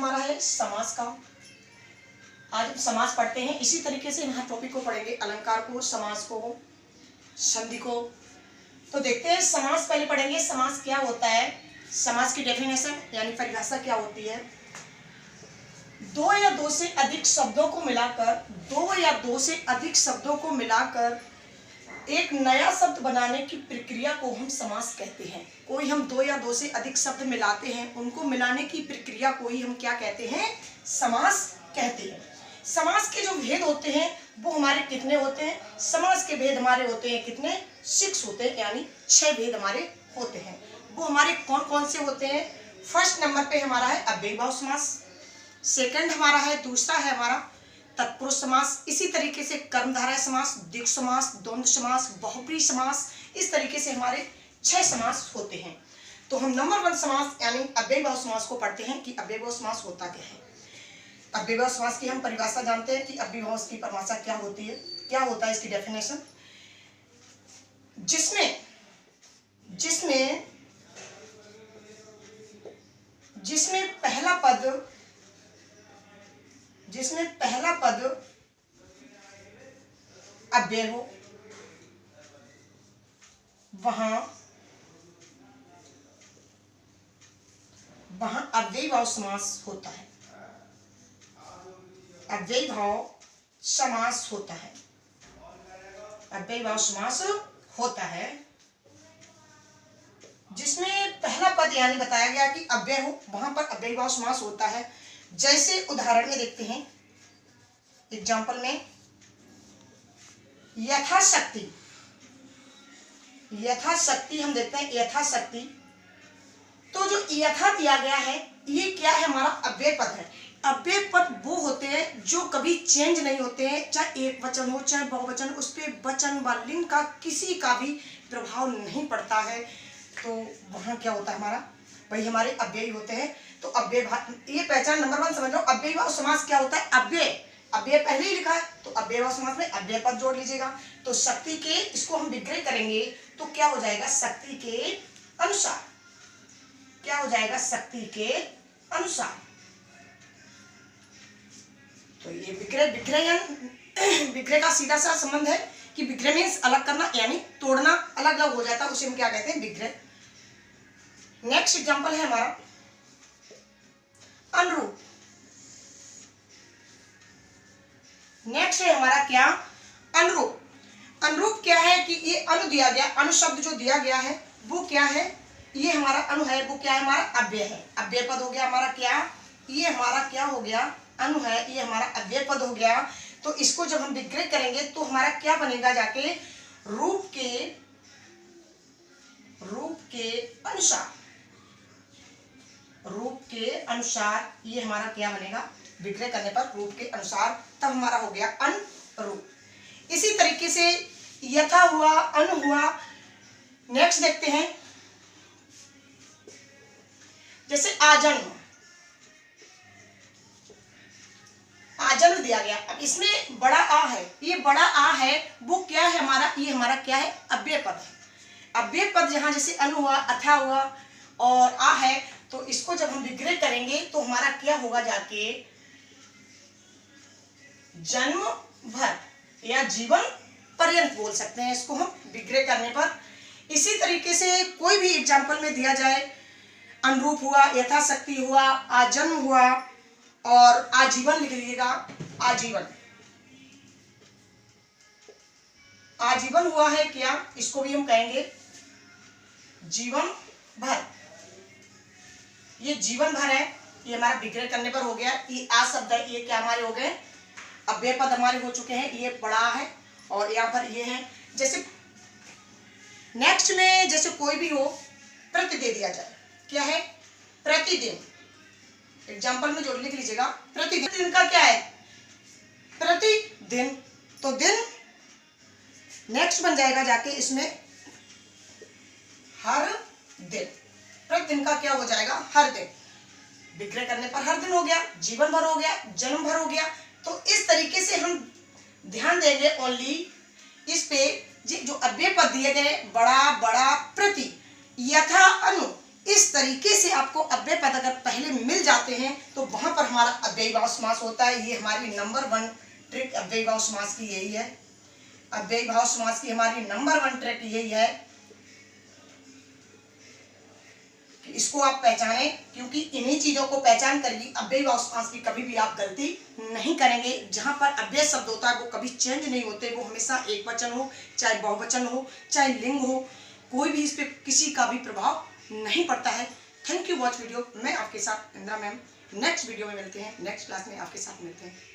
हमारा है समास का। आज हम समास पढ़ते हैं। इसी तरीके से यहाँ टॉपिक को पढ़ेंगे, अलंकार को, समास को, संधि को। तो देखते हैं समास पहले पढ़ेंगे। समास क्या होता है, समास की डेफिनेशन यानी परिभाषा क्या होती है। दो या दो से अधिक शब्दों को मिलाकर एक नया शब्द बनाने की प्रक्रिया को हम समास कहते हैं। कोई हम दो या दो से अधिक शब्द मिलाते हैं, उनको मिलाने की प्रक्रिया को ही हम क्या कहते हैं, समास कहते हैं। समास के जो भेद होते हैं वो हमारे कितने होते हैं, समास के भेद हमारे होते हैं कितने, 6 होते हैं, यानी 6 भेद हमारे होते हैं। वो हमारे कौन कौन से होते हैं। फर्स्ट नंबर पे हमारा है अव्ययीभाव समास, सेकंड हमारा है, दूसरा है हमारा तत्पुरुष समास, इसी तरीके से कर्मधारय समास, द्विगु समास, द्वंद्व समास, बहुब्रीहि समास, इस तरीके से हमारे 6 समास होते हैं। तो हम नंबर 1 समास यानी अव्ययीभाव समास को पढ़ते हैं कि अव्ययीभाव समास होता क्या है। अव्ययीभाव समास की हम परिभाषा जानते हैं कि अव्ययीभाव की परिभाषा क्या होती है, क्या होता है इसकी डेफिनेशन। जिसमें पहला पद अव्यय हो, वहां अव्ययीभाव समास होता है। अव्ययीभाव समास होता है। अव्ययीभाव समास होता है जिसमें पहला पद यानी बताया गया कि अव्यय हो, वहां पर अव्ययीभाव समास होता है। जैसे उदाहरण में देखते हैं, एग्जाम्पल में, यथाशक्ति हम देखते हैं, यथाशक्ति। तो जो यथा दिया गया है ये क्या है, हमारा अव्यय पद है। अव्यय पद वो होते हैं जो कभी चेंज नहीं होते हैं, चाहे एक वचन हो चाहे बहुवचन, उस पर वचन व लिंग का किसी का भी प्रभाव नहीं पड़ता है। तो वहां क्या होता है हमारा, वही हमारे अव्ययी होते हैं। तो अव्यय, ये पहचान नंबर 1 समझ लो। अव्ययीभाव समास क्या होता है, अव्यय पहले ही लिखा है तो अव्ययीभाव समास में अव्यय पद जोड़ लीजिएगा। तो शक्ति के, इसको हम विग्रह करेंगे तो क्या हो जाएगा, शक्ति के अनुसार। क्या हो जाएगा, शक्ति के अनुसार। तो ये विग्रह का सीधा सा संबंध है कि विग्रह मीन्स अलग करना, यानी तोड़ना, अलग अलग हो जाता है, उसे हम क्या कहते हैं, विग्रह। नेक्स्ट एग्जांपल है हमारा अनुरूप। नेक्स्ट है हमारा क्या, अनुरूप। अनुरूप क्या है कि ये अनु दिया गया, अनु शब्द जो दिया गया है वो क्या है, ये हमारा अनु है, वो क्या है, हमारा अव्यय है। अव्यय पद हो गया हमारा क्या, ये हमारा क्या हो गया, अनु है, ये हमारा अव्यय पद हो गया। तो इसको जब हम विग्रह करेंगे तो हमारा क्या बनेगा, जाके रूप के अनुसार ये हमारा क्या बनेगा, विग्रह करने पर रूप के अनुसार, तब हमारा हो गया अनुरूप। इसी तरीके से यथा हुआ, अनु हुआ। नेक्स्ट देखते हैं, जैसे आजन्म दिया गया। अब इसमें बड़ा आ है, ये बड़ा आ है वो क्या है हमारा, ये हमारा क्या है, अव्यय पद है। अव्यय पद जहां जैसे अनु हुआ, अथा हुआ और आ है, तो इसको जब हम विग्रह करेंगे तो हमारा क्या होगा, जाके जन्म भर या जीवन पर्यंत बोल सकते हैं इसको हम विग्रह करने पर। इसी तरीके से कोई भी एग्जाम्पल में दिया जाए, अनुरूप हुआ, यथाशक्ति हुआ, आजन्म हुआ और आजीवन लिख लीजिएगा। आजीवन हुआ है क्या, इसको भी हम कहेंगे जीवन भर। ये जीवन भर है, ये हमारा विग्रह करने पर हो गया। ये आ शब्द है, ये क्या हमारे हो गए, अव्यय पद हमारे हो चुके हैं। ये बड़ा है और यहाँ पर ये है। जैसे नेक्स्ट में जैसे कोई भी हो, प्रति दे दिया जाए, क्या है, प्रतिदिन। एग्जाम्पल में जोड़ लिख लीजिएगा, प्रतिदिन का क्या है, प्रतिदिन। तो दिन नेक्स्ट बन जाएगा जाके इसमें हर दिन। प्रतिदिन का क्या हो जाएगा, हर दिन। विग्रह करने पर हर दिन हो गया, जीवन भर हो गया, जन्म भर हो गया। तो इस तरीके से हम ध्यान देंगे ओनली इस पे, जो अव्यय पद दिए गए, बड़ा, प्रति, यथा, अनु, इस तरीके से आपको अव्यय पद अगर पहले मिल जाते हैं तो वहां पर हमारा अव्ययीभाव समास होता है। ये हमारी नंबर 1 ट्रिक अव्ययीभाव समास की यही है। अव्ययीभाव समास की हमारी नंबर 1 ट्रिक यही है कि इसको आप पहचानें, क्योंकि इन्हीं चीजों को पहचान कर ही अव्ययीभाव समास की कभी भी आप गलती नहीं करेंगे। जहां पर अव्यय शब्द होता है वो कभी चेंज नहीं होते, वो हमेशा एक वचन हो, चाहे बहुवचन हो, चाहे लिंग हो, कोई भी इस पे किसी का भी प्रभाव नहीं पड़ता है। Thank you watch video. मैं आपके साथ इंदिरा मैम नेक्स्ट वीडियो में मिलते हैं, नेक्स्ट क्लास में आपके साथ मिलते हैं।